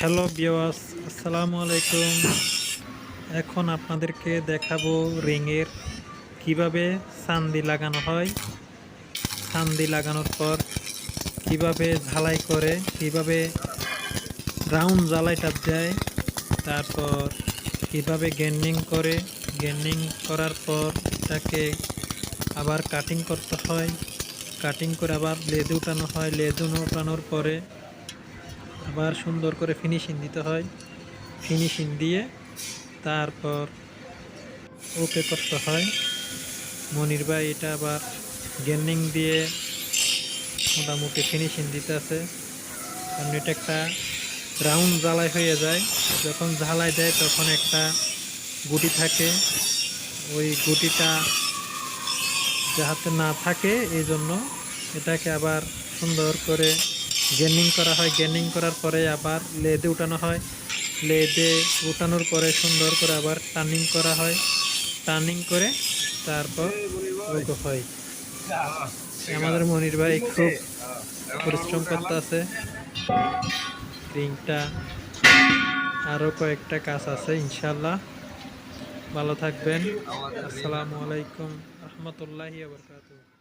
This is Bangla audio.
হ্যালো ভিউয়ার্স, আসসালামু আলাইকুম। এখন আপনাদেরকে দেখাবো রিংয়ের কিভাবে চান্দি লাগানো হয়। চান্দি লাগানোর পর কিভাবে ঝালাই করে, কিভাবে রাউন্ড ঝালাইটা দেয়, তারপর কিভাবে গ্যান্ডিং করে, গ্যান্ডিং করার পর এটাকে আবার কাটিং করতে হয়, কাটিং করে আবার লেদে উঠানো হয়, লেদে উঠানোর পরে আবার সুন্দর করে ফিনিশিং দিতে হয়। ফিনিশিং দিয়ে তারপর ওকে করতে হয়। মনির ভাই এটা আবার গ্যান্ডিং দিয়ে মোটামুটি ফিনিশিং দিতে আছে, কারণ এটা একটা রাউন্ড ঝালাই হয়ে যায়। যখন ঝালাই দেয় তখন একটা গুটি থাকে, ওই গুটিটা যাহাতে না থাকে এই জন্য এটাকে আবার সুন্দর করে গ্যান্ডিং করা হয়। গ্যান্ডিং করার পরে আবার লেদে উঠানো হয়, লেদে উঠানোর পরে সুন্দর করে আবার টার্নিং করা হয়, টার্নিং করে তারপর ওগো হয়। আমাদের মনির ভাই খুব পরিশ্রম করতে আছে। রিংটা আরও কয়েকটা কাজ আছে, ইনশাল্লাহ। ভালো থাকবেন। আসসালামু আলাইকুম রহমতুল্লাহি ওয়া বারাকাতুহু।